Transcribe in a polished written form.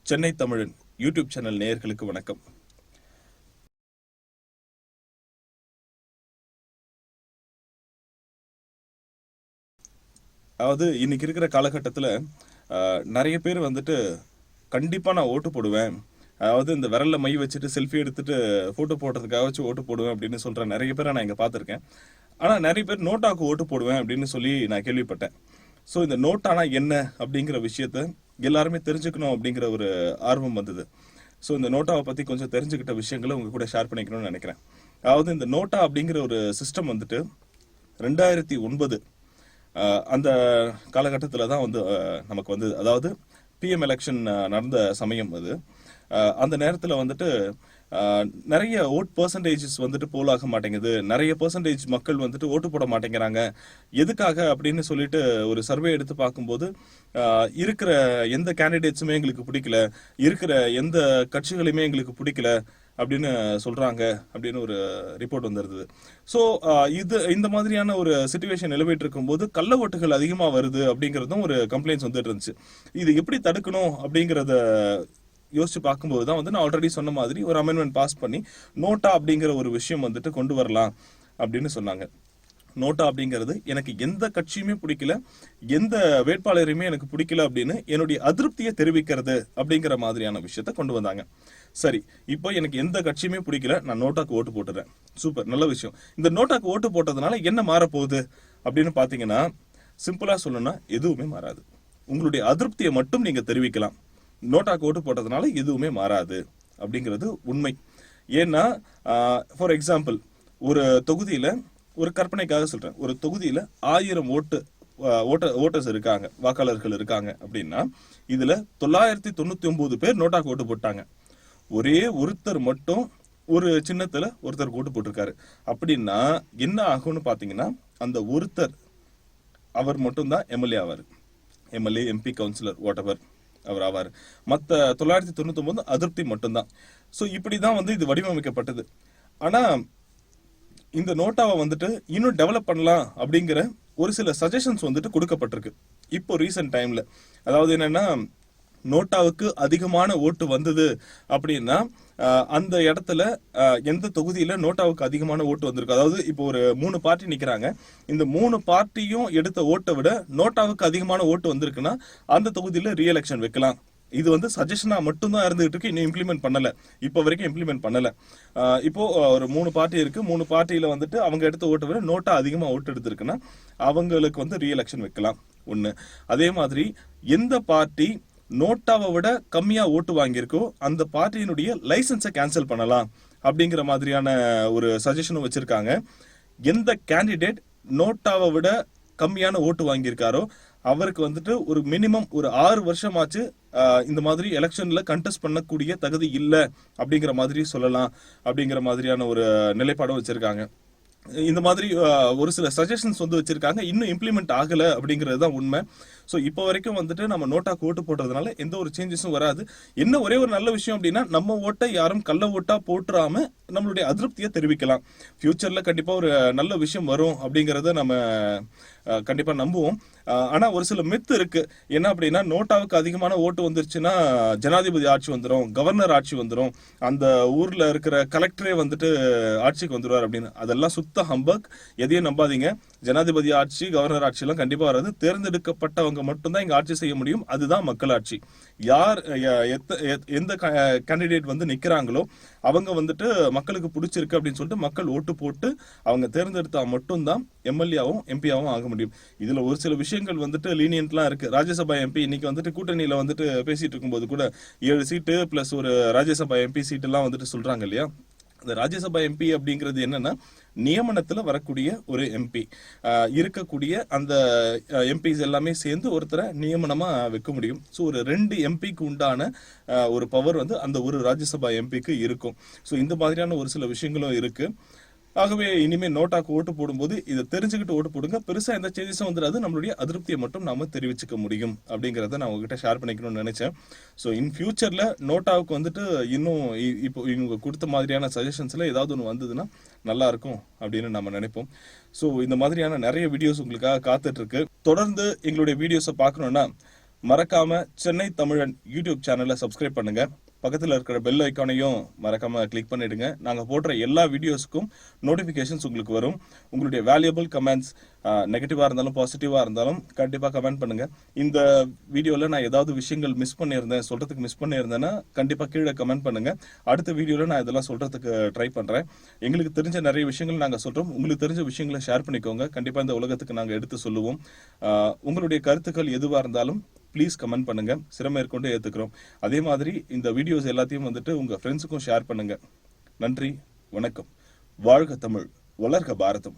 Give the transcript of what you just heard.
சென்னை தமிழன் YouTube channel நேயர்களுக்கு வணக்கம். அதாவது இன்னைக்கு இருக்கிற காலகட்டத்தில் நிறைய பேர் வந்துட்டு கண்டிப்பாக நான் ஓட்டு போடுவேன், அதாவது இந்த விரலில் மை வச்சுட்டு செல்ஃபி எடுத்துட்டு ஃபோட்டோ போடுறதுக்காக வச்சு ஓட்டு போடுவேன் அப்படின்னு சொல்கிற நிறைய பேரை நான் இங்கே பார்த்துருக்கேன். ஆனால் நிறைய பேர் நோட்டாவுக்கு ஓட்டு போடுவேன் அப்படின்னு சொல்லி நான் கேள்விப்பட்டேன். ஸோ இந்த நோட்டானா என்ன அப்படிங்கிற விஷயத்த எல்லாருமே தெரிஞ்சுக்கணும் அப்படிங்கிற ஒரு ஆர்வம் வந்தது. ஸோ இந்த நோட்டாவை பற்றி கொஞ்சம் தெரிஞ்சுக்கிட்ட விஷயங்களை உங்கள் கூட ஷேர் பண்ணிக்கணும்னு நினைக்கிறேன். அதாவது இந்த நோட்டா அப்படிங்கிற ஒரு சிஸ்டம் வந்துட்டு 2009 அந்த காலகட்டத்தில் தான் வந்து நமக்கு வந்து, அதாவது பிஎம் எலெக்ஷன் நடந்த சமயம் அது. அந்த நேரத்தில் வந்துட்டு நிறைய ஓட் பர்சன்டேஜஸ் வந்துட்டு போலாக மாட்டேங்குது, நிறைய பர்சன்டேஜ் மக்கள் வந்துட்டு ஓட்டு போட மாட்டேங்கிறாங்க. எதுக்காக அப்படின்னு சொல்லிட்டு ஒரு சர்வே எடுத்து பார்க்கும்போது இருக்கிற எந்த கேண்டிடேட்ஸுமே எங்களுக்கு பிடிக்கல, இருக்கிற எந்த கட்சிகளையுமே எங்களுக்கு பிடிக்கல அப்படின்னு சொல்றாங்க அப்படின்னு ஒரு ரிப்போர்ட் வந்துருது. ஸோ இந்த மாதிரியான ஒரு சிச்சுவேஷன் நிலவிட்டு இருக்கும்போது கள்ள ஓட்டுகள் அதிகமாக வருது அப்படிங்கிறதும் ஒரு கம்ப்ளைண்ட்ஸ் வந்துட்டு இருந்துச்சு. இது எப்படி தடுக்கணும் அப்படிங்கிறத யோசிச்சு பார்க்கும்போது தான் வந்து நான் ஆல்ரெடி சொன்ன மாதிரி ஒரு அமெண்ட்மெண்ட் பாஸ் பண்ணி நோட்டா அப்படிங்கிற ஒரு விஷயம் வந்துட்டு கொண்டு வரலாம் அப்படின்னு சொன்னாங்க. நோட்டா அப்படிங்கிறது எனக்கு எந்த கட்சியுமே பிடிக்கல, எந்த வேட்பாளரையுமே எனக்கு பிடிக்கல அப்படின்னு என்னுடைய அதிருப்தியை தெரிவிக்கிறது அப்படிங்கிற மாதிரியான விஷயத்த கொண்டு வந்தாங்க. சரி, இப்போ எனக்கு எந்த கட்சியுமே பிடிக்கல, நான் நோட்டாக்கு ஓட்டு போட்டுறேன். சூப்பர், நல்ல விஷயம். இந்த நோட்டாக்கு ஓட்டு போட்டதுனால என்ன மாறப்போகுது அப்படின்னு பார்த்தீங்கன்னா, சிம்பிளா சொல்லணும்னா எதுவுமே மாறாது. உங்களுடைய அதிருப்தியை மட்டும் நீங்க தெரிவிக்கலாம். நோட்டாக்கு ஓட்டு போட்டதுனால எதுவுமே மாறாது அப்படிங்கிறது உண்மை. ஏன்னா ஃபார் எக்ஸாம்பிள், ஒரு தொகுதியில, ஒரு கற்பனைக்காக சொல்றேன், ஒரு தொகுதியில 1000 ஓட்டர்ஸ் இருக்காங்க, வாக்காளர்கள் இருக்காங்க அப்படின்னா இதுல 999 பேர் நோட்டாக்கு ஓட்டு போட்டாங்க. ஒரே ஒருத்தர் மட்டும் ஒரு சின்னத்துல ஒருத்தர் ஓட்டு போட்டிருக்காரு அப்படின்னா என்ன ஆகும்னு பாத்தீங்கன்னா, அந்த ஒருத்தர் அவர் மட்டும்தான் எம்எல்ஏ ஆவார். MLA, MP, councillor, what ever அவர் ஆவார். மற்ற 999 அதிருப்தி மட்டும்தான். ஸோ இப்படிதான் வந்து இது வடிவமைக்கப்பட்டது. ஆனா இந்த நோட்டாவை வந்துட்டு இன்னும் டெவலப் பண்ணலாம் அப்படிங்கிற ஒரு சில சஜஷன்ஸ் வந்துட்டு கொடுக்கப்பட்டிருக்கு இப்போ ரீசெண்ட் டைம்ல. அதாவது என்னன்னா, நோட்டாவுக்கு அதிகமான ஓட்டு வந்தது அப்படின்னா அந்த இடத்துல எந்த தொகுதியில நோட்டாவுக்கு அதிகமான ஓட்டு வந்திருக்கு, அதாவது இப்போ ஒரு 3 பார்ட்டி நிக்கிறாங்க, இந்த 3 பார்ட்டியும் எடுத்த ஓட்டை விட நோட்டாவுக்கு அதிகமான ஓட்டு வந்திருக்குன்னா அந்த தொகுதியில ரீஎலெக்ஷன் வைக்கலாம். இது வந்து சஜஷனா மட்டும்தான் இருந்துகிட்டு இருக்கு, இன்னும் இம்ப்ளிமெண்ட் பண்ணல, இப்போ வரைக்கும் இம்ப்ளிமெண்ட் பண்ணல. இப்போ ஒரு 3 பார்ட்டி இருக்கு, 3 பார்ட்டியில வந்துட்டு அவங்க எடுத்த ஓட்டை விட நோட்டா அதிகமா ஓட்டு எடுத்திருக்குன்னா அவங்களுக்கு வந்து ரீஎலெக்ஷன் வைக்கலாம் ஒண்ணு. அதே மாதிரி எந்த பார்ட்டி நோட்டாவை விட கம்மியா ஓட்டு வாங்கியிருக்கோ அந்த பார்ட்டியினுடைய லைசன்ஸை கேன்சல் பண்ணலாம் அப்படிங்கிற மாதிரியான ஒரு சஜஷனும் வச்சிருக்காங்க. எந்த கேண்டிடேட் நோட்டாவை விட கம்மியான ஓட்டு வாங்கியிருக்காரோ அவருக்கு வந்துட்டு ஒரு மினிமம் ஒரு 6 வருஷமாச்சு இந்த மாதிரி எலெக்ஷன்ல கண்டெஸ்ட் பண்ணக்கூடிய தகுதி இல்லை அப்படிங்கிற மாதிரி சொல்லலாம் அப்படிங்கிற மாதிரியான ஒரு நிலைப்பாடும் வச்சிருக்காங்க. இந்த மாதிரி ஒரு சில சஜஷன்ஸ் வந்து வச்சிருக்காங்க, இன்னும் இம்ப்ளிமெண்ட் ஆகல அப்படிங்கிறது தான் உண்மை. ஸோ இப்போ வரைக்கும் வந்துட்டு நம்ம நோட்டாக்கு ஓட்டு போடுறதுனால எந்த ஒரு சேஞ்சஸும் வராது. என்ன ஒரே ஒரு நல்ல விஷயம் அப்படின்னா, நம்ம ஓட்டை யாரும் கள்ள ஓட்டா போட்டுறாம நம்மளுடைய அதிருப்தியை தெரிவிக்கலாம். ஃபியூச்சர்ல கண்டிப்பா ஒரு நல்ல விஷயம் வரும் அப்படிங்கறத நம்ம கண்டிப்பா நம்புவோம். ஆனா ஒரு சில மித்து இருக்கு. என்ன அப்படின்னா, நோட்டாவுக்கு அதிகமான ஓட்டு வந்துருச்சுன்னா ஜனாதிபதி ஆட்சி வந்துடும், கவர்னர் ஆட்சி வந்துடும், அந்த ஊர்ல இருக்கிற கலெக்டரே வந்துட்டு ஆட்சிக்கு வந்துடுவார் அப்படின்னு. அதெல்லாம் சுத்த ஹம்பக், எதையும் நம்பாதீங்க. ஜனாதிபதி ஆட்சி, கவர்னர் ஆட்சி எல்லாம் கண்டிப்பா வராது. தேர்ந்தெடுக்கப்பட்டவங்க மட்டும்தான் இங்க ஆட்சி செய்ய முடியும். அதுதான் மக்களாட்சி. யார் எந்த கேண்டிடேட் வந்து நிக்கிறாங்களோ அவங்க வந்துட்டு மக்களுக்கு பிடிச்சிருக்கு அப்படின்னு சொல்லிட்டு மக்கள் ஓட்டு போட்டு அவங்க தேர்ந்தெடுத்தா மட்டும்தான் எம்எல்ஏவும் எம்பியாவும் ஆக முடியும். இதுல ஒரு சில விஷயங்கள் வந்துட்டு லீனியன்ட்லாம் இருக்கு. ராஜ்யசபா எம்பி இன்னைக்கு வந்துட்டு கூட்டணியில வந்துட்டு பேசிட்டு இருக்கும்போது கூட 7 சீட்டு பிளஸ் ஒரு ராஜ்யசபா எம்பி சீட்டு எல்லாம் வந்துட்டு சொல்றாங்க இல்லையா. இந்த ராஜ்யசபா எம்பி அப்படிங்கிறது என்னன்னா, நியமனத்துல வரக்கூடிய ஒரு எம்பி, இருக்கக்கூடிய அந்த எம்பிஸ் எல்லாமே சேர்ந்து ஒருத்தரை நியமனமா வைக்க முடியும். ஸோ ஒரு 2 எம்பிக்கு உண்டான ஒரு பவர் வந்து அந்த ஒரு ராஜ்யசபா எம்பிக்கு இருக்கும். ஸோ இந்த மாதிரியான ஒரு சில விஷயங்களும் இருக்கு. ஆகவே இனிமே நோட்டாக்கு ஓட்டு போடும்போது இதை தெரிஞ்சுக்கிட்டு ஓட்டு போடுங்க. பெருசா எந்த சேஞ்சஸும் வந்துடாது, நம்மளுடைய அதிருப்தியை மட்டும் நாம தெரிவிச்சுக்க முடியும் அப்படிங்கறத நான் உங்ககிட்ட ஷேர் பண்ணிக்கணும்னு நினைச்சேன். ஸோ இன் ஃபியூச்சர்ல நோட்டாவுக்கு வந்துட்டு இன்னும் இப்போ இவங்க கொடுத்த மாதிரியான சஜஷன்ஸ்ல ஏதாவது ஒன்று வந்ததுன்னா நல்லா இருக்கும் அப்படின்னு நம்ம நினைப்போம். ஸோ இந்த மாதிரியான நிறைய வீடியோஸ் உங்களுக்காக காத்துட்டு இருக்கு. தொடர்ந்து எங்களுடைய வீடியோஸை பார்க்கணும்னா மறக்காம சென்னை தமிழன் யூடியூப் சேனலை சப்ஸ்கிரைப் பண்ணுங்க. பக்கத்தில் இருக்கிற பெல் ஐக்கானையும் மறக்காம கிளிக் பண்ணிடுங்க. நாங்க போடுற எல்லா வீடியோஸ்க்கும் நோட்டிபிகேஷன்ஸ் உங்களுக்கு வரும். உங்களுடைய வேல்யூபிள் கமெண்ட்ஸ் நெகட்டிவா இருந்தாலும் பாசிட்டிவா இருந்தாலும் கண்டிப்பா கமெண்ட் பண்ணுங்க. இந்த வீடியோல நான் ஏதாவது விஷயங்கள் மிஸ் பண்ணியிருந்தேன்னா கண்டிப்பா கீழே கமெண்ட் பண்ணுங்க. அடுத்த வீடியோல நான் இதெல்லாம் சொல்றதுக்கு ட்ரை பண்றேன். எங்களுக்கு தெரிஞ்ச நிறைய விஷயங்கள் நாங்க சொல்றோம். உங்களுக்கு தெரிஞ்ச விஷயங்களை ஷேர் பண்ணிக்கோங்க. கண்டிப்பா இந்த உலகத்துக்கு நாங்க எடுத்து சொல்லுவோம். உங்களுடைய கருத்துக்கள் எதுவா இருந்தாலும் ப்ளீஸ் கமெண்ட் பண்ணுங்க. சிரமேற்கொண்டு ஏத்துக்கிறோம். அதே மாதிரி இந்த வீடியோஸ் எல்லாத்தையும் உங்க ஃப்ரெண்ட்ஸுக்கும் ஷேர் பண்ணுங்க. நன்றி, வணக்கம். வாழ்க தமிழ், வளர்க பாரதம்.